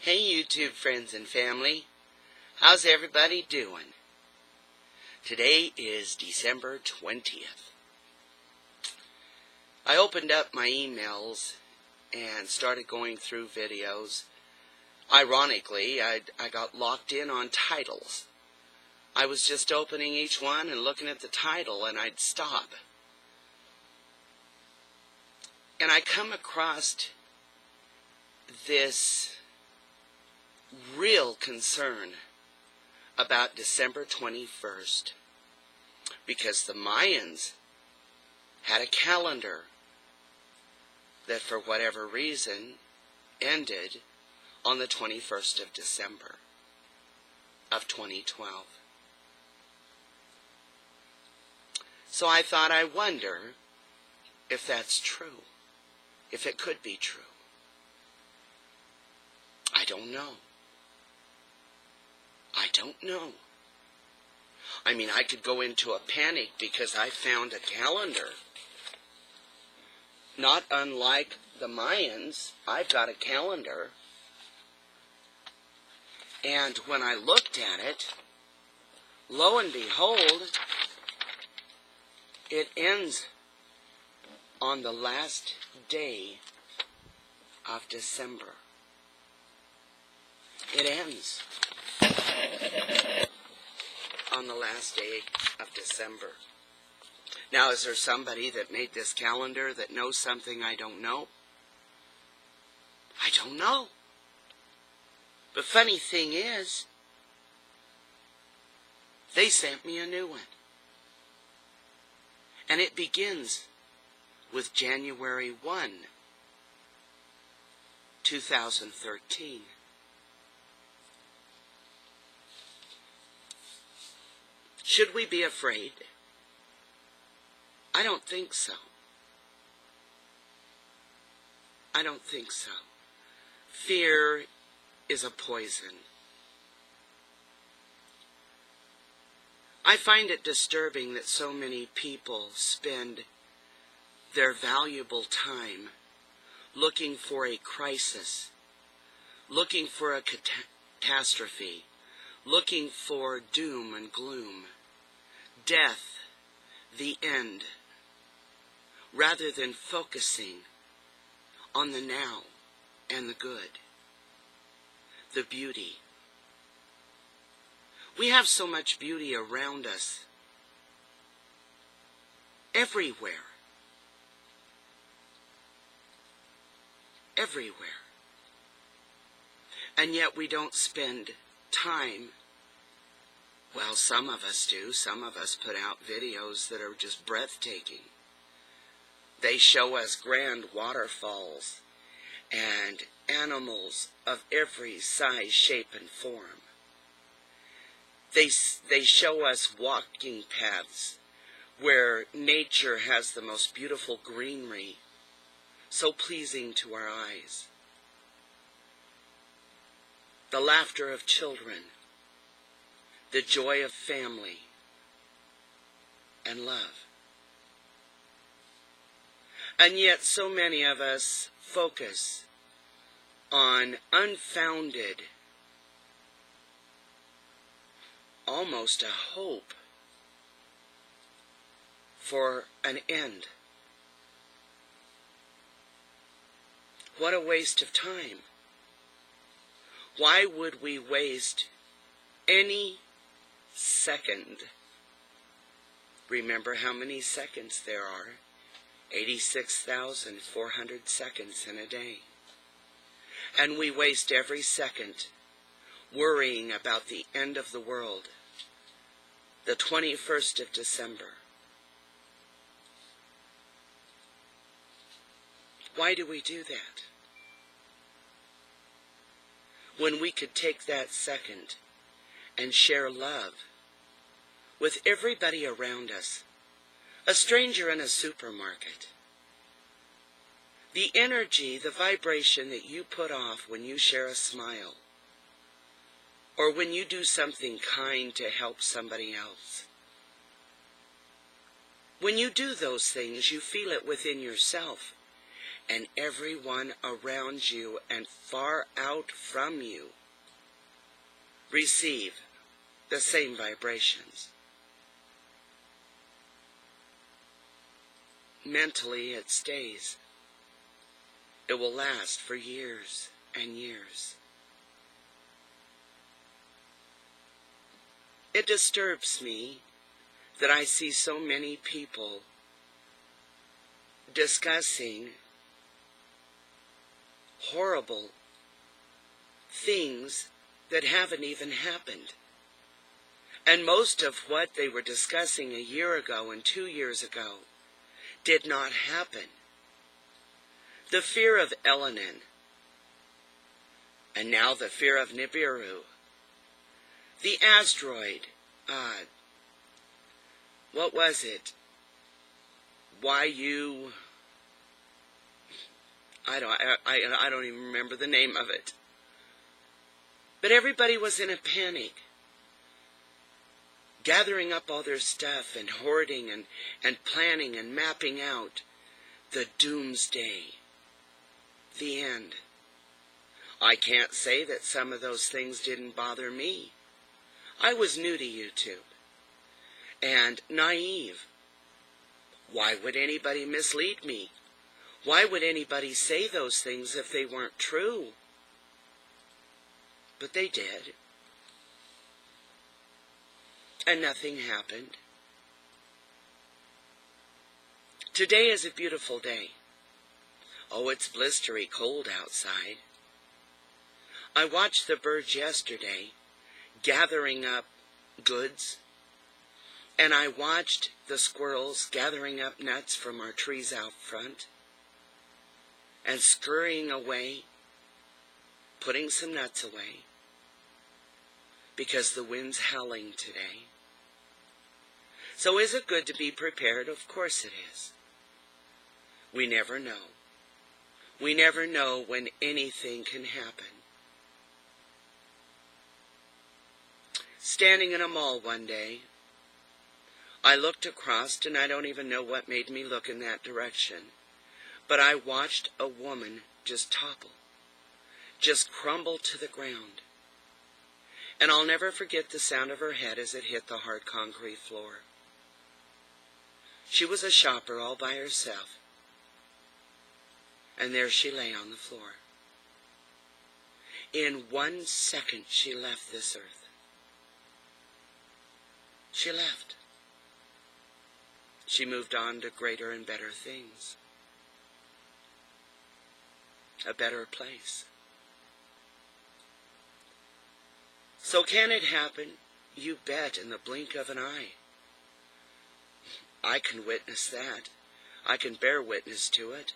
Hey YouTube friends and family, how's everybody doing? Today is December 20th. I opened up my emails and started going through videos. Ironically, I got locked in on titles. I was just opening each one and looking at the title, and I'd stop. And I come across this real concern about December 21st because the Mayans had a calendar that for whatever reason ended on the 21st of December of 2012. So I thought, I wonder if that's true, if it could be true. I don't know. I mean, I could go into a panic because I found a calendar. Not unlike the Mayans, I've got a calendar. And when I looked at it, lo and behold, it ends on the last day of December. It ends on the last day of December. Now, is there somebody that made this calendar that knows something I don't know? I don't know. The funny thing is, they sent me a new one. And it begins with January 1, 2013. Should we be afraid? I don't think so. I don't think so. Fear is a poison. I find it disturbing that so many people spend their valuable time looking for a crisis, looking for a catastrophe, looking for doom and gloom, death, the end, rather than focusing on the now and the good, the beauty. We have so much beauty around us, everywhere. Everywhere. And yet we don't spend time. Well, some of us do. Some of us put out videos that are just breathtaking. They show us grand waterfalls and animals of every size, shape, and form. They show us walking paths where nature has the most beautiful greenery, so pleasing to our eyes. The laughter of children, the joy of family and love. And yet so many of us focus on unfounded, almost a hope for an end. What a waste of time. Why would we waste any second? Remember how many seconds there are. 86,400 seconds in a day. And we waste every second worrying about the end of the world, the 21st of December. Why do we do that? When we could take that second and share love with everybody around us, a stranger in a supermarket. The energy, the vibration that you put off when you share a smile, or when you do something kind to help somebody else. When you do those things, you feel it within yourself, and everyone around you and far out from you receive the same vibrations. Mentally, it stays. It will last for years and years. It disturbs me that I see so many people discussing horrible things that haven't even happened. And most of what they were discussing a year ago and 2 years ago did not happen. The fear of Elenin, and now the fear of Nibiru, the asteroid, what was it? I don't even remember the name of it. But everybody was in a panic, gathering up all their stuff and hoarding and planning and mapping out the doomsday, the end. I can't say that some of those things didn't bother me. I was new to YouTube and naive. Why would anybody mislead me? Why would anybody say those things if they weren't true? But they did. And nothing happened. Today is a beautiful day. Oh, it's blistery cold outside. I watched the birds yesterday gathering up goods, and I watched the squirrels gathering up nuts from our trees out front and scurrying away, putting some nuts away, because the wind's howling today. So is it good to be prepared? Of course it is. We never know. We never know when anything can happen. Standing in a mall one day, I looked across, and I don't even know what made me look in that direction, but I watched a woman just topple, just crumble to the ground. And I'll never forget the sound of her head as it hit the hard concrete floor. She was a shopper all by herself, and there she lay on the floor. In 1 second, she left this earth. She left. She moved on to greater and better things. A better place. So can it happen? You bet, in the blink of an eye. I can witness that. I can bear witness to it.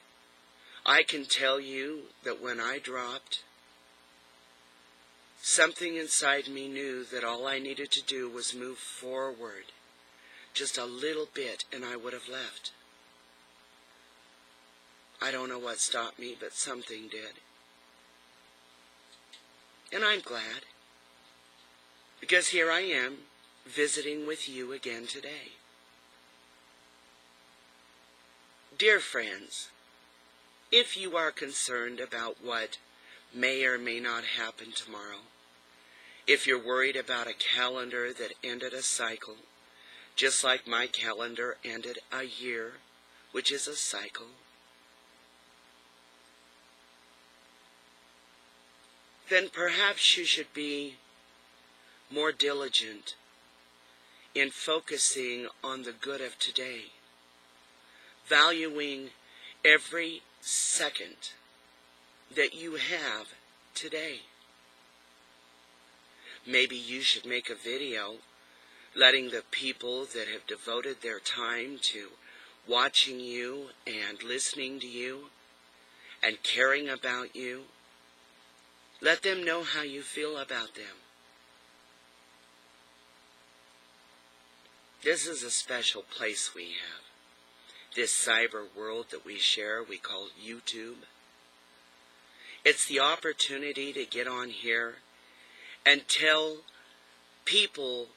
I can tell you that when I dropped, something inside me knew that all I needed to do was move forward just a little bit, and I would have left. I don't know what stopped me, but something did. And I'm glad, because here I am, visiting with you again today. Dear friends, if you are concerned about what may or may not happen tomorrow, if you're worried about a calendar that ended a cycle, just like my calendar ended a year, which is a cycle, then perhaps you should be more diligent in focusing on the good of today, valuing every second that you have today. Maybe you should make a video letting the people that have devoted their time to watching you and listening to you and caring about you, let them know how you feel about them. This is a special place we have. This cyber world that we share, we call YouTube. It's the opportunity to get on here and tell people,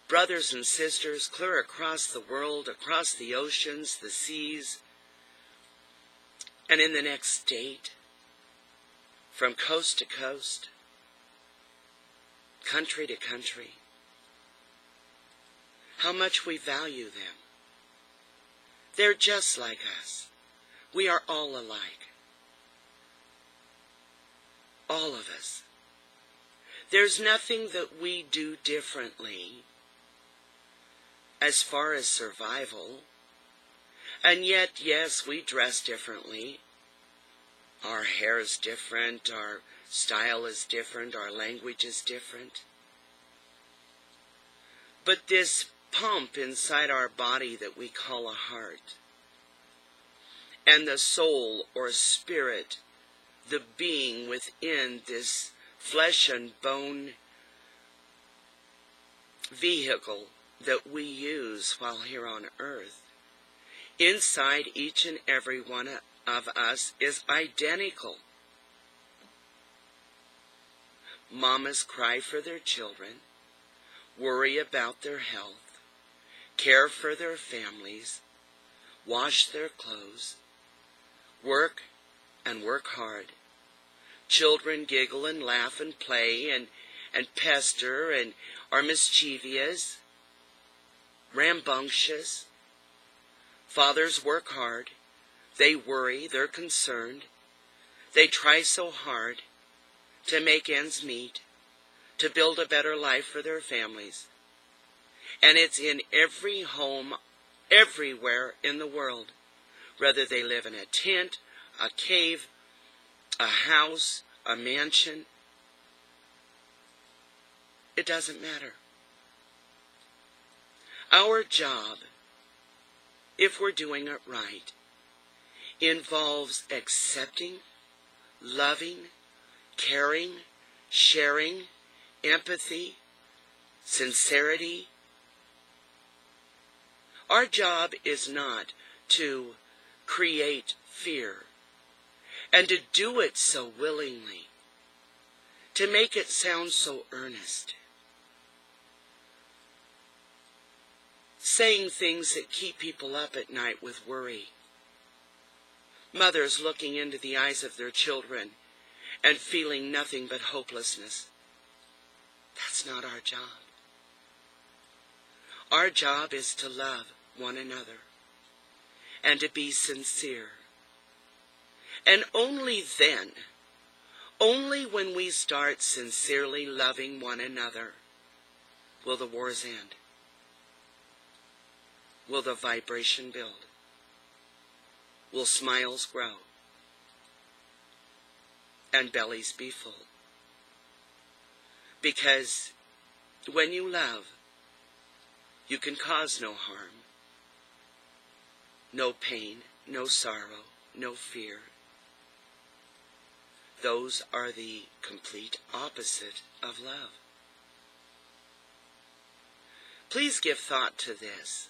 brothers and sisters, clear across the world, across the oceans, the seas, and in the next state, from coast to coast, country to country, how much we value them. They're just like us. We are all alike. All of us. There's nothing that we do differently as far as survival. And yet, yes, we dress differently. Our hair is different, our style is different, our language is different. But this pump inside our body that we call a heart, and the soul or spirit, the being within this flesh and bone vehicle that we use while here on earth, inside each and every one of us is identical. Mamas cry for their children, worry about their health, care for their families, wash their clothes, work and work hard. Children giggle and laugh and play and pester and are mischievous, rambunctious. Fathers work hard. They worry. They're concerned. They try so hard to make ends meet, to build a better life for their families. And it's in every home, everywhere in the world, whether they live in a tent, a cave, a house, a mansion. It doesn't matter. Our job, if we're doing it right, involves accepting, loving, caring, sharing, empathy, sincerity. Our job is not to create fear, and to do it so willingly, to make it sound so earnest, saying things that keep people up at night with worry. Mothers looking into the eyes of their children and feeling nothing but hopelessness. That's not our job. Our job is to love one another and to be sincere. And only then, only when we start sincerely loving one another, will the wars end. Will the vibration build? Will smiles grow? And bellies be full? Because when you love, you can cause no harm, no pain, no sorrow, no fear. Those are the complete opposite of love. Please give thought to this.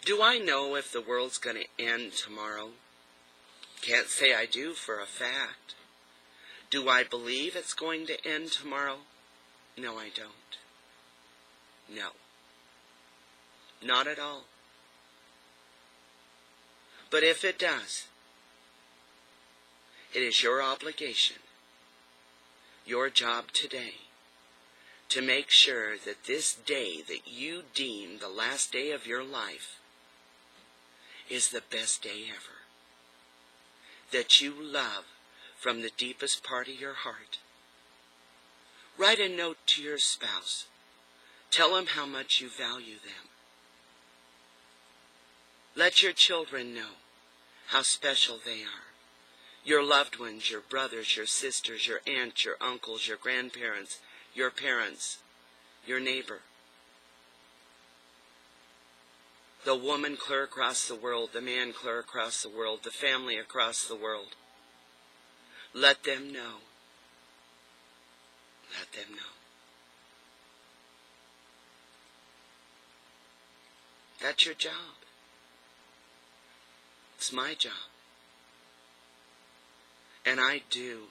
Do I know if the world's going to end tomorrow? Can't say I do for a fact. Do I believe it's going to end tomorrow? No, I don't. No. Not at all. But if it does, it is your obligation, your job today, to make sure that this day that you deem the last day of your life is the best day ever. That you love from the deepest part of your heart. Write a note to your spouse. Tell them how much you value them. Let your children know how special they are. Your loved ones, your brothers, your sisters, your aunts, your uncles, your grandparents, your parents, your neighbor. The woman clear across the world, the man clear across the world, the family across the world. Let them know. Let them know. That's your job. It's my job. And I do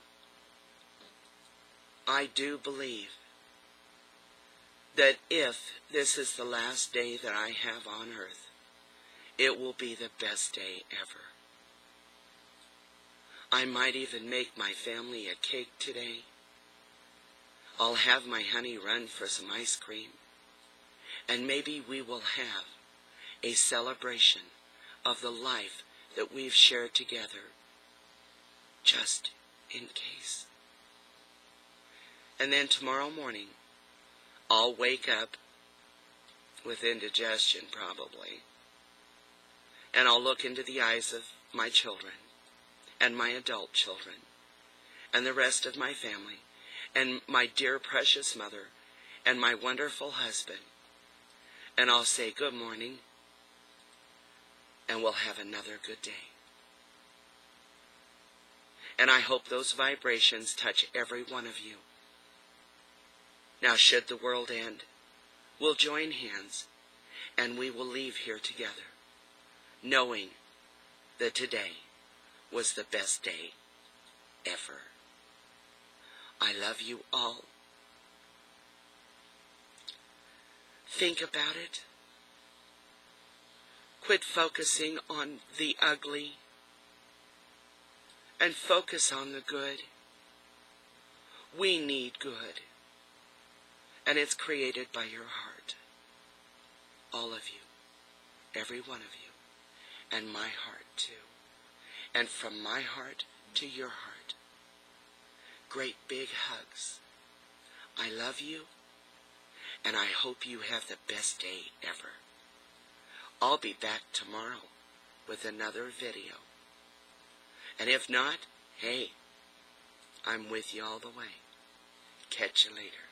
believe that if this is the last day that I have on earth, it will be the best day ever. I might even make my family a cake today. I'll have my honey run for some ice cream. And maybe we will have a celebration of the life that we've shared together, just in case. And then tomorrow morning, I'll wake up with indigestion probably, and I'll look into the eyes of my children and my adult children and the rest of my family and my dear precious mother and my wonderful husband, and I'll say good morning, and we'll have another good day. And I hope those vibrations touch every one of you. Now, should the world end, we'll join hands and we will leave here together, knowing that today was the best day ever. I love you all. Think about it. Quit focusing on the ugly and focus on the good. We need good. And it's created by your heart. All of you. Every one of you. And my heart too. And from my heart to your heart. Great big hugs. I love you. And I hope you have the best day ever. I'll be back tomorrow with another video. And if not, hey, I'm with you all the way. Catch you later.